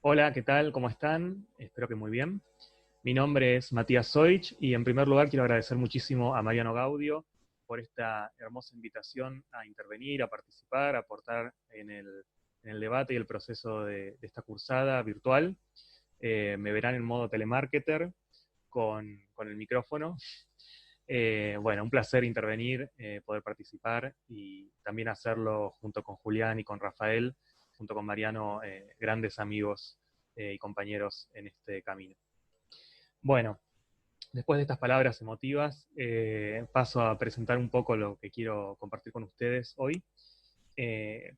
Hola, ¿qué tal? ¿Cómo están? Espero que muy bien. Mi nombre es Matías Soich y en primer lugar quiero agradecer muchísimo a Mariano Gaudio por esta hermosa invitación a intervenir, a participar, a aportar en el debate y el proceso de esta cursada virtual. Me verán en modo telemarketer con el micrófono. Bueno, un placer intervenir, poder participar y también hacerlo junto con Julián y con Rafael, junto con Mariano, grandes amigos y compañeros en este camino. Bueno, después de estas palabras emotivas, paso a presentar un poco lo que quiero compartir con ustedes hoy.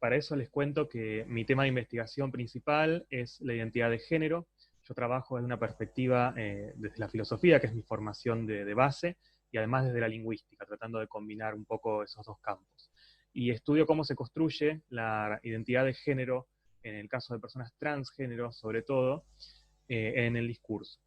Para eso les cuento que mi tema de investigación principal es la identidad de género. Yo trabajo desde una perspectiva desde la filosofía, que es mi formación de base, y además desde la lingüística, tratando de combinar un poco esos dos campos. Y estudio cómo se construye la identidad de género, en el caso de personas transgénero, sobre todo, en el discurso.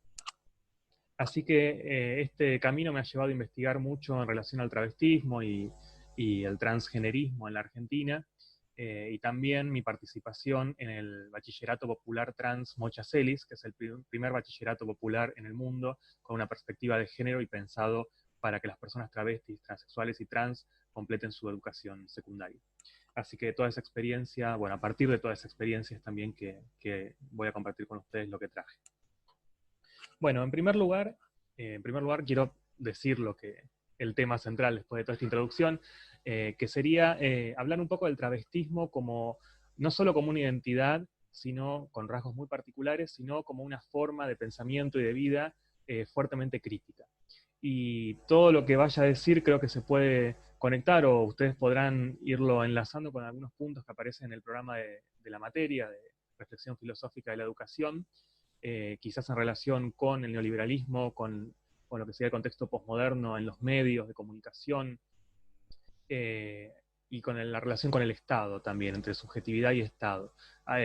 Así que este camino me ha llevado a investigar mucho en relación al travestismo y el transgenerismo en la Argentina, y también mi participación en el Bachillerato Popular Trans Mocha Celis, que es el primer bachillerato popular en el mundo con una perspectiva de género y pensado para que las personas travestis, transexuales y trans completen su educación secundaria. Así que toda esa experiencia, bueno, a partir de toda esa experiencia es también que voy a compartir con ustedes lo que traje. Bueno, en primer lugar quiero decir lo que el tema central después de toda esta introducción, que sería hablar un poco del travestismo como no solo como una identidad, sino con rasgos muy particulares, sino como una forma de pensamiento y de vida fuertemente crítica. Y todo lo que vaya a decir creo que se puede conectar o ustedes podrán irlo enlazando con algunos puntos que aparecen en el programa de la materia de reflexión filosófica de la educación, quizás en relación con el neoliberalismo, con lo que sería el contexto posmoderno en los medios de comunicación, eh, y con la relación con el Estado también, entre subjetividad y Estado.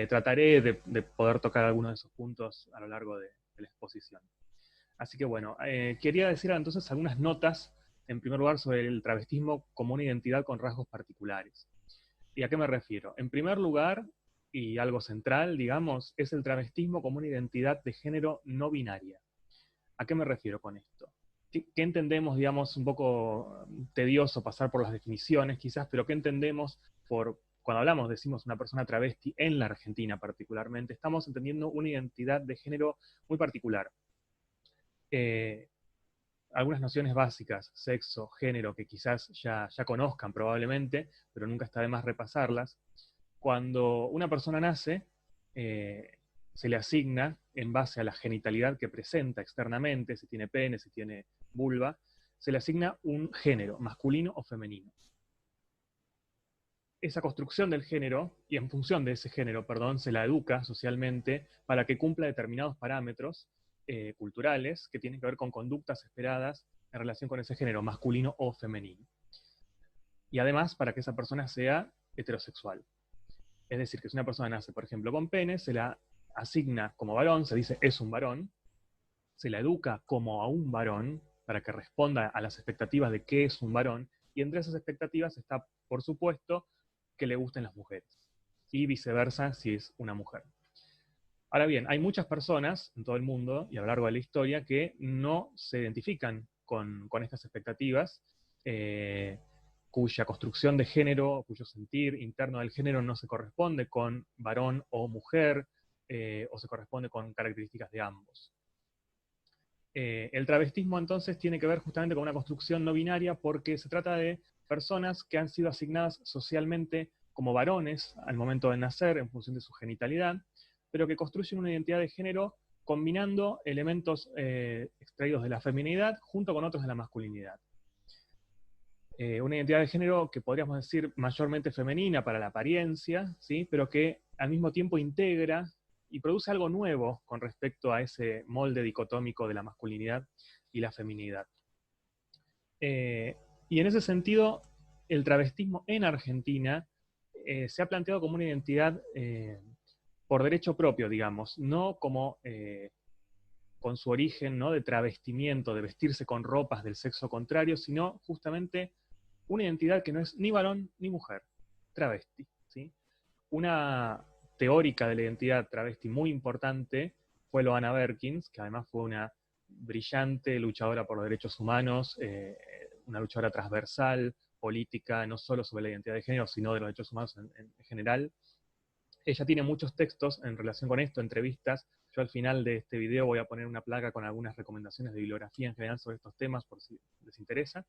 Trataré de poder tocar algunos de esos puntos a lo largo de la exposición. Así que bueno, quería decir entonces algunas notas, en primer lugar, sobre el travestismo como una identidad con rasgos particulares. ¿Y a qué me refiero? En primer lugar, y algo central, digamos, es el travestismo como una identidad de género no binaria. ¿A qué me refiero con esto? ¿Qué entendemos, digamos, un poco tedioso pasar por las definiciones quizás, pero qué entendemos cuando hablamos, decimos una persona travesti en la Argentina particularmente, estamos entendiendo una identidad de género muy particular. Eh, Algunas nociones básicas, sexo, género, que quizás ya conozcan probablemente, pero nunca está de más repasarlas. Cuando una persona nace, eh, se le asigna en base a la genitalidad que presenta externamente, si tiene pene, si tiene vulva, se le asigna un género, masculino o femenino. Esa construcción del género, y en función de ese género, perdón, se la educa socialmente para que cumpla determinados parámetros culturales que tienen que ver con conductas esperadas en relación con ese género, masculino o femenino. Y además para que esa persona sea heterosexual. Es decir, que si una persona nace, por ejemplo, con pene, se la asigna como varón, se dice es un varón, se la educa como a un varón para que responda a las expectativas de qué es un varón, y entre esas expectativas está, por supuesto, que le gusten las mujeres, y viceversa si es una mujer. Ahora bien, hay muchas personas en todo el mundo y a lo largo de la historia que no se identifican con estas expectativas, eh, cuya construcción de género, cuyo sentir interno del género no se corresponde con varón o mujer, o se corresponde con características de ambos. El travestismo entonces tiene que ver justamente con una construcción no binaria porque se trata de personas que han sido asignadas socialmente como varones al momento de nacer en función de su genitalidad, pero que construyen una identidad de género combinando elementos extraídos de la feminidad junto con otros de la masculinidad. Una identidad de género que podríamos decir mayormente femenina para la apariencia, ¿sí? Pero que al mismo tiempo integra y produce algo nuevo con respecto a ese molde dicotómico de la masculinidad y la feminidad. Eh, y en ese sentido, el travestismo en Argentina se ha planteado como una identidad por derecho propio, digamos, no como con su origen, ¿no?, de travestimiento, de vestirse con ropas del sexo contrario, sino justamente una identidad que no es ni varón ni mujer, travesti, ¿sí? Una teórica de la identidad travesti muy importante fue Loana Berkins, que además fue una brillante luchadora por los derechos humanos, una luchadora transversal, política, no solo sobre la identidad de género, sino de los derechos humanos en general. Ella tiene muchos textos en relación con esto, entrevistas. Yo al final de este video voy a poner una placa con algunas recomendaciones de bibliografía en general sobre estos temas, por si les interesa,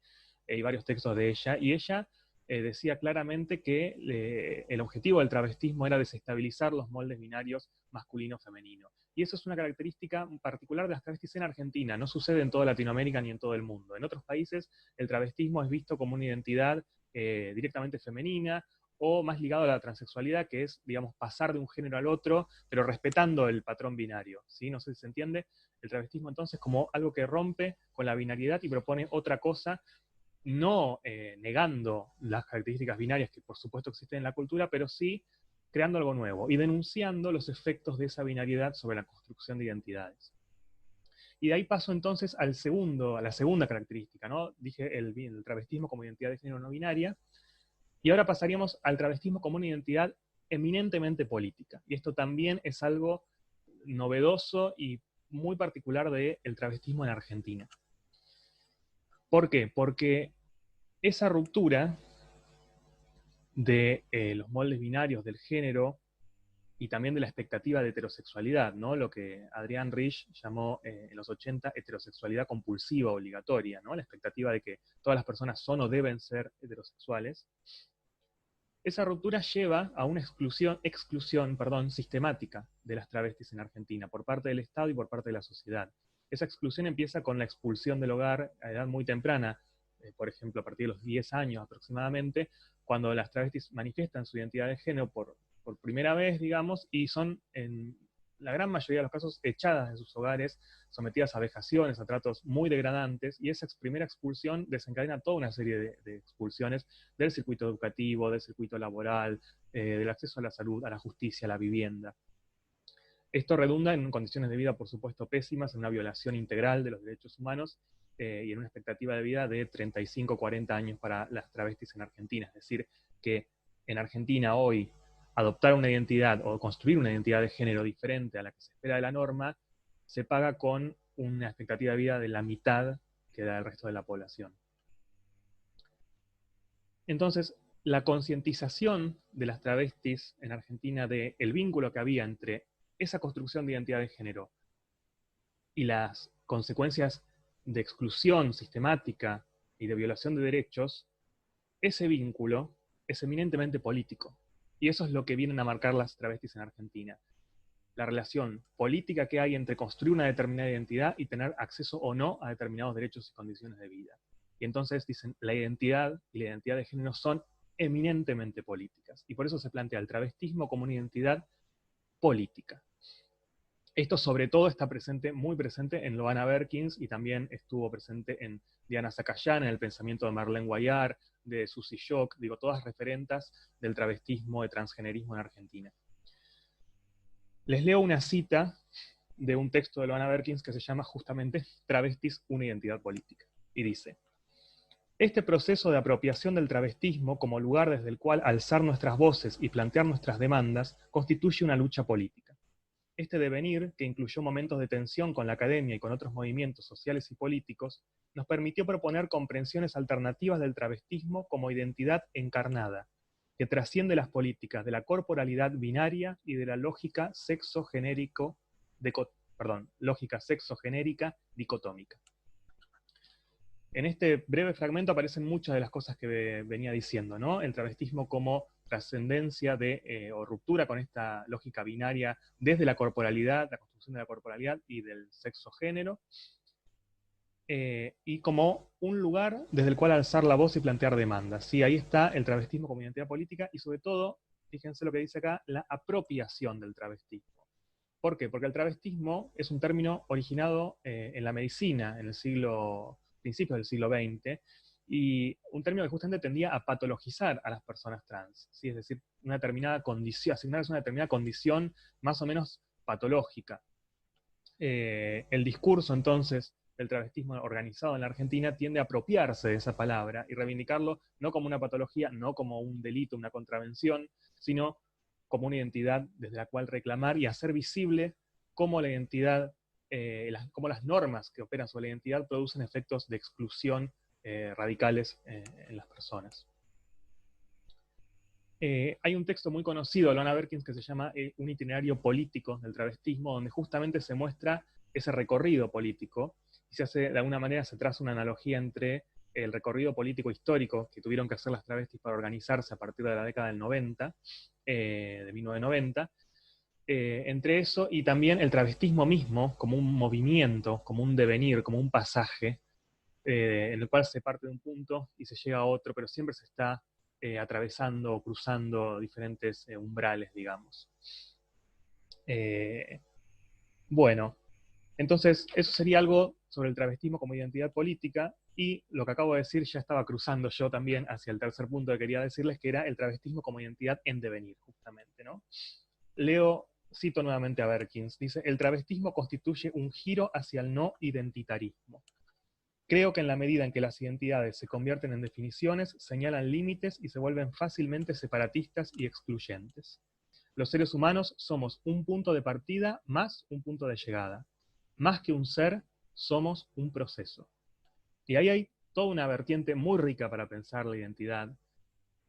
y varios textos de ella. Y ella decía claramente que el objetivo del travestismo era desestabilizar los moldes binarios masculino-femenino. Y eso es una característica particular de las travestis en Argentina. No sucede en toda Latinoamérica ni en todo el mundo. En otros países el travestismo es visto como una identidad directamente femenina, o más ligado a la transexualidad, que es, digamos, pasar de un género al otro, pero respetando el patrón binario, ¿sí? No sé si se entiende. El travestismo entonces como algo que rompe con la binariedad y propone otra cosa, no negando las características binarias que por supuesto existen en la cultura, pero sí creando algo nuevo y denunciando los efectos de esa binariedad sobre la construcción de identidades. Y de ahí paso entonces a la segunda característica, ¿no? Dije el travestismo como identidad de género no binaria. Y ahora pasaríamos al travestismo como una identidad eminentemente política. Y esto también es algo novedoso y muy particular del travestismo en Argentina. ¿Por qué? Porque esa ruptura de los moldes binarios del género y también de la expectativa de heterosexualidad, ¿no? Lo que Adrián Rich llamó en los 80 heterosexualidad compulsiva obligatoria, ¿no? La expectativa de que todas las personas son o deben ser heterosexuales. Esa ruptura lleva a una exclusión sistemática de las travestis en Argentina por parte del Estado y por parte de la sociedad. Esa exclusión empieza con la expulsión del hogar a edad muy temprana, por ejemplo, a partir de los 10 años aproximadamente, cuando las travestis manifiestan su identidad de género por primera vez, digamos, y son en la gran mayoría de los casos echadas de sus hogares, sometidas a vejaciones, a tratos muy degradantes, y esa primera expulsión desencadena toda una serie de expulsiones del circuito educativo, del circuito laboral, del acceso a la salud, a la justicia, a la vivienda. Esto redunda en condiciones de vida, por supuesto, pésimas, en una violación integral de los derechos humanos y en una expectativa de vida de 35, 40 años para las travestis en Argentina. Es decir, que en Argentina hoy adoptar una identidad o construir una identidad de género diferente a la que se espera de la norma se paga con una expectativa de vida de la mitad que da el resto de la población. Entonces, la concientización de las travestis en Argentina del vínculo que había entre esa construcción de identidad de género y las consecuencias de exclusión sistemática y de violación de derechos, ese vínculo es eminentemente político. Y eso es lo que vienen a marcar las travestis en Argentina. La relación política que hay entre construir una determinada identidad y tener acceso o no a determinados derechos y condiciones de vida. Y entonces dicen, la identidad y la identidad de género son eminentemente políticas. Y por eso se plantea el travestismo como una identidad política. Esto sobre todo está presente, muy presente en Loana Berkins y también estuvo presente en Diana Zacayán, en el pensamiento de Marlene Guayar, de Susy Shock, digo, todas referentas del travestismo, de transgenerismo en Argentina. Les leo una cita de un texto de Loana Berkins que se llama justamente Travestis, una identidad política. Y dice, este proceso de apropiación del travestismo como lugar desde el cual alzar nuestras voces y plantear nuestras demandas constituye una lucha política. Este devenir, que incluyó momentos de tensión con la academia y con otros movimientos sociales y políticos, nos permitió proponer comprensiones alternativas del travestismo como identidad encarnada, que trasciende las políticas de la corporalidad binaria y de la lógica sexogenérica dicotómica. En este breve fragmento aparecen muchas de las cosas que venía diciendo, ¿no? El travestismo como trascendencia o ruptura con esta lógica binaria desde la corporalidad, la construcción de la corporalidad y del sexo-género, y como un lugar desde el cual alzar la voz y plantear demandas. Sí, ahí está el travestismo como identidad política y sobre todo, fíjense lo que dice acá, la apropiación del travestismo. ¿Por qué? Porque el travestismo es un término originado en la medicina en el principios del siglo XX, y un término que justamente tendía a patologizar a las personas trans, ¿sí? Es decir, una determinada condición, asignarles una determinada condición más o menos patológica. El discurso entonces del travestismo organizado en la Argentina tiende a apropiarse de esa palabra y reivindicarlo no como una patología, no como un delito, una contravención, sino como una identidad desde la cual reclamar y hacer visible cómo la identidad, cómo las normas que operan sobre la identidad producen efectos de exclusión radicales en las personas. Hay un texto muy conocido de Loana Berkins que se llama Un itinerario político del travestismo, donde justamente se muestra ese recorrido político, y se hace, de alguna manera, se traza una analogía entre el recorrido político histórico que tuvieron que hacer las travestis para organizarse a partir de la década del 90, de 1990, entre eso y también el travestismo mismo como un movimiento, como un devenir, como un pasaje, en el cual se parte de un punto y se llega a otro, pero siempre se está atravesando o cruzando diferentes umbrales, digamos. Bueno, entonces eso sería algo sobre el travestismo como identidad política, y lo que acabo de decir ya estaba cruzando yo también hacia el tercer punto que quería decirles, que era el travestismo como identidad en devenir, justamente, ¿no? Cito nuevamente a Berkins, dice: el travestismo constituye un giro hacia el no identitarismo. Creo que en la medida en que las identidades se convierten en definiciones, señalan límites y se vuelven fácilmente separatistas y excluyentes. Los seres humanos somos un punto de partida más un punto de llegada. Más que un ser, somos un proceso. Y ahí hay toda una vertiente muy rica para pensar la identidad,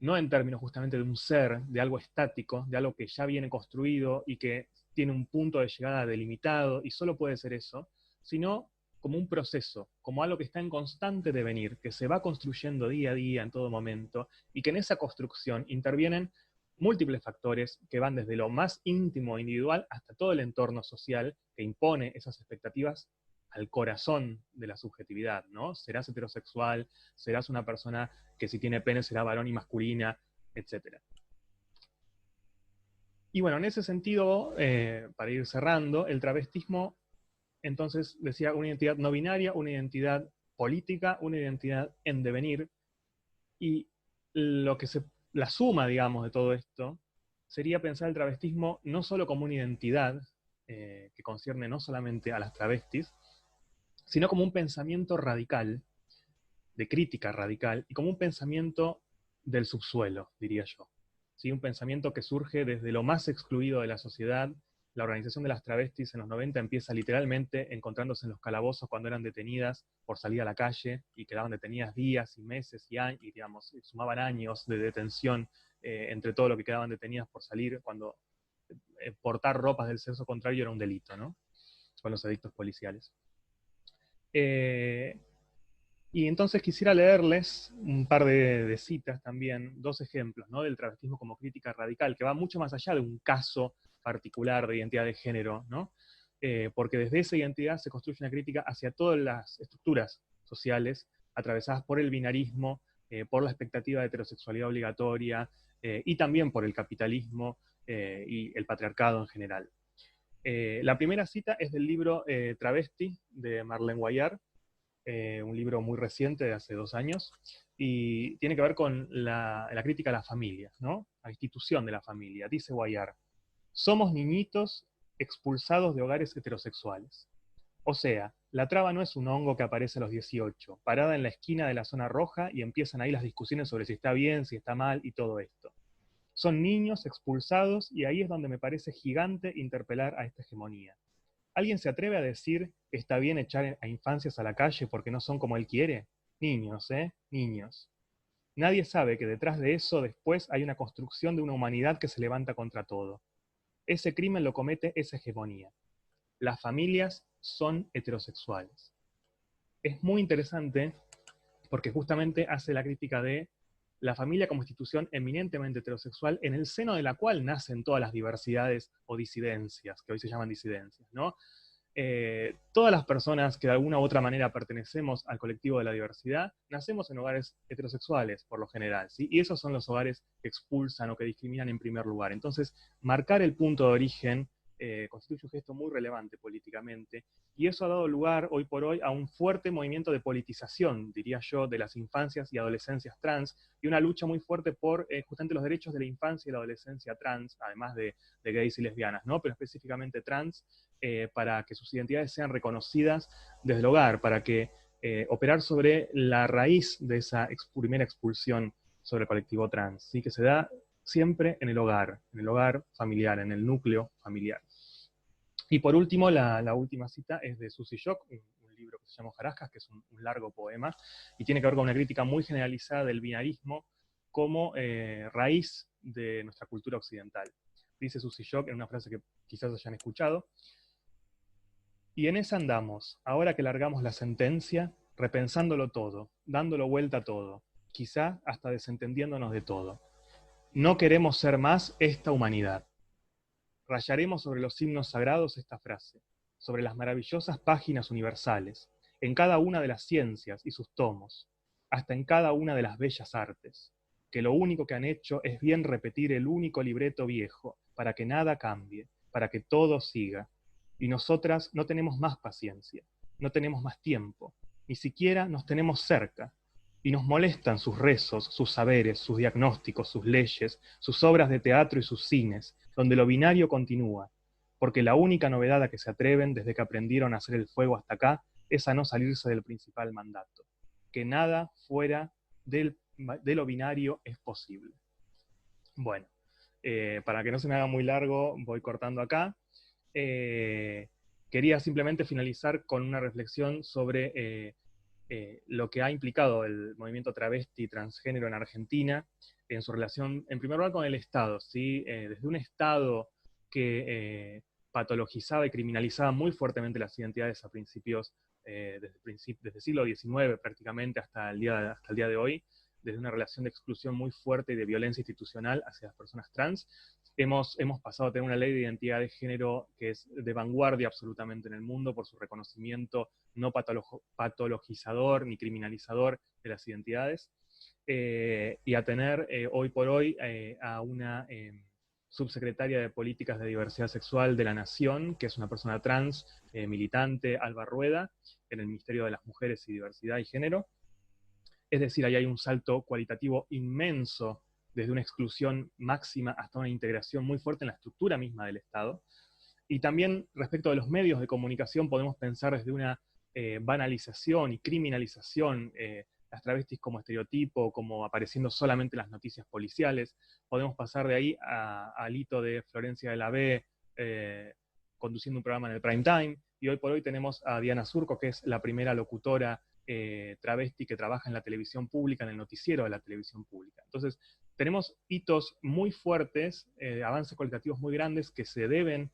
no en términos justamente de un ser, de algo estático, de algo que ya viene construido y que tiene un punto de llegada delimitado y solo puede ser eso, sino como un proceso, como algo que está en constante devenir, que se va construyendo día a día en todo momento, y que en esa construcción intervienen múltiples factores que van desde lo más íntimo e individual hasta todo el entorno social que impone esas expectativas al corazón de la subjetividad, ¿no? Serás heterosexual, serás una persona que si tiene pene será varón y masculina, etc. Y bueno, en ese sentido, para ir cerrando, el travestismo, entonces, decía, una identidad no binaria, una identidad política, una identidad en devenir, y la suma, digamos, de todo esto, sería pensar el travestismo no solo como una identidad, que concierne no solamente a las travestis, sino como un pensamiento radical, de crítica radical, y como un pensamiento del subsuelo, diría yo. ¿Sí? Un pensamiento que surge desde lo más excluido de la sociedad. La organización de las travestis en los 90 empieza literalmente encontrándose en los calabozos cuando eran detenidas por salir a la calle, y quedaban detenidas días y meses y años, y digamos, sumaban años de detención entre todo lo que quedaban detenidas por salir, cuando portar ropas del sexo contrario era un delito, ¿no? Con los edictos policiales. Y entonces quisiera leerles un par de citas también, dos ejemplos, ¿no? Del travestismo como crítica radical, que va mucho más allá de un caso particular de identidad de género, ¿no? Porque desde esa identidad se construye una crítica hacia todas las estructuras sociales atravesadas por el binarismo, por la expectativa de heterosexualidad obligatoria, y también por el capitalismo y el patriarcado en general. La primera cita es del libro Travesti, de Marlene Guayar, un libro muy reciente de hace 2 años, y tiene que ver con la crítica a la familia, ¿no? A la institución de la familia. Dice Guayar: somos niñitos expulsados de hogares heterosexuales. O sea, la traba no es un hongo que aparece a los 18, parada en la esquina de la zona roja, y empiezan ahí las discusiones sobre si está bien, si está mal y todo esto. Son niños expulsados, y ahí es donde me parece gigante interpelar a esta hegemonía. ¿Alguien se atreve a decir que está bien echar a infancias a la calle porque no son como él quiere? Niños, ¿eh? Niños. Nadie sabe que detrás de eso después hay una construcción de una humanidad que se levanta contra todo. Ese crimen lo comete esa hegemonía. Las familias son heterosexuales. Es muy interesante porque justamente hace la crítica de la familia como institución eminentemente heterosexual, en el seno de la cual nacen todas las diversidades o disidencias, que hoy se llaman disidencias, ¿no? Todas las personas que de alguna u otra manera pertenecemos al colectivo de la diversidad, nacemos en hogares heterosexuales, por lo general, ¿sí? Y esos son los hogares que expulsan o que discriminan en primer lugar. Entonces, marcar el punto de origen constituye un gesto muy relevante políticamente, y eso ha dado lugar, hoy por hoy, a un fuerte movimiento de politización, diría yo, de las infancias y adolescencias trans, y una lucha muy fuerte por justamente los derechos de la infancia y la adolescencia trans, además de gays y lesbianas, ¿no? Pero específicamente trans, para que sus identidades sean reconocidas desde el hogar, para que operar sobre la raíz de esa primera expulsión sobre el colectivo trans, ¿sí? Que se da siempre en el hogar familiar, en el núcleo familiar. Y por último, la última cita es de Susy Shock, un libro que se llama Hojarascas, que es un largo poema, y tiene que ver con una crítica muy generalizada del binarismo como raíz de nuestra cultura occidental. Dice Susy Shock en una frase que quizás hayan escuchado: y en esa andamos, ahora que largamos la sentencia, repensándolo todo, dándolo vuelta a todo, quizá hasta desentendiéndonos de todo. No queremos ser más esta humanidad. Rayaremos sobre los himnos sagrados esta frase, sobre las maravillosas páginas universales, en cada una de las ciencias y sus tomos, hasta en cada una de las bellas artes, que lo único que han hecho es bien repetir el único libreto viejo, para que nada cambie, para que todo siga. Y nosotras no tenemos más paciencia, no tenemos más tiempo, ni siquiera nos tenemos cerca, y nos molestan sus rezos, sus saberes, sus diagnósticos, sus leyes, sus obras de teatro y sus cines, donde lo binario continúa, porque la única novedad a que se atreven desde que aprendieron a hacer el fuego hasta acá es a no salirse del principal mandato, que nada fuera de lo binario es posible. Bueno, para que no se me haga muy largo, voy cortando acá. Eh, Quería simplemente finalizar con una reflexión sobre lo que ha implicado el movimiento travesti transgénero en Argentina en su relación, en primer lugar, con el Estado, ¿sí? Desde un Estado que patologizaba y criminalizaba muy fuertemente las identidades a principios, desde el siglo XIX prácticamente hasta el día de hoy, desde una relación de exclusión muy fuerte y de violencia institucional hacia las personas trans. Hemos pasado a tener una ley de identidad de género que es de vanguardia absolutamente en el mundo por su reconocimiento no patologizador ni criminalizador de las identidades, y a tener hoy por hoy a una subsecretaria de Políticas de Diversidad Sexual de la Nación, que es una persona trans, militante, Alba Rueda, en el Ministerio de las Mujeres y Diversidad y Género. Es decir, ahí hay un salto cualitativo inmenso, desde una exclusión máxima hasta una integración muy fuerte en la estructura misma del Estado. Y también respecto de los medios de comunicación podemos pensar desde una banalización y criminalización, las travestis como estereotipo, como apareciendo solamente en las noticias policiales. Podemos pasar de ahí al hito de Florencia de la B conduciendo un programa en el prime time, y hoy por hoy tenemos a Diana Surco, que es la primera locutora travesti que trabaja en la televisión pública, en el noticiero de la televisión pública. Entonces, tenemos hitos muy fuertes, avances cualitativos muy grandes que se deben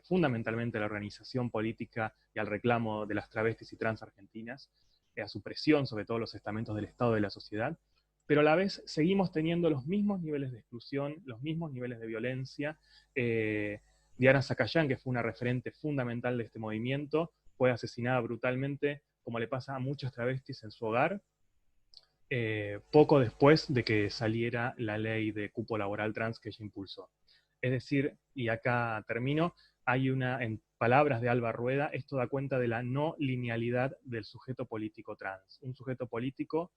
fundamentalmente a la organización política y al reclamo de las travestis y trans argentinas, a su presión sobre todos los estamentos del Estado y de la sociedad, pero a la vez seguimos teniendo los mismos niveles de exclusión, los mismos niveles de violencia. Diana Zacayán, que fue una referente fundamental de este movimiento, fue asesinada brutalmente, como le pasa a muchas travestis en su hogar, poco después de que saliera la ley de cupo laboral trans que ella impulsó. Es decir, y acá termino, hay en palabras de Alba Rueda, esto da cuenta de la no linealidad del sujeto político trans. Un sujeto político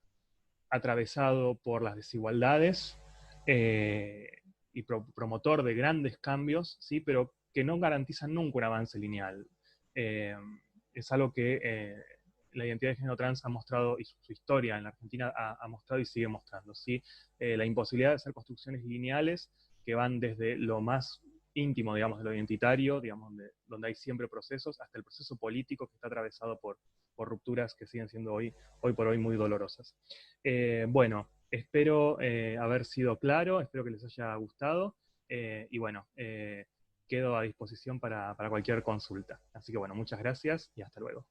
atravesado por las desigualdades y promotor de grandes cambios, ¿sí? Pero que no garantizan nunca un avance lineal. Es algo que la identidad de género trans ha mostrado, y su historia en la Argentina ha mostrado y sigue mostrando, ¿sí? La imposibilidad de hacer construcciones lineales que van desde lo más íntimo, digamos, de lo identitario, digamos, donde hay siempre procesos, hasta el proceso político que está atravesado por rupturas que siguen siendo hoy por hoy muy dolorosas. Bueno, espero haber sido claro, espero que les haya gustado, y bueno, quedo a disposición para cualquier consulta. Así que bueno, muchas gracias y hasta luego.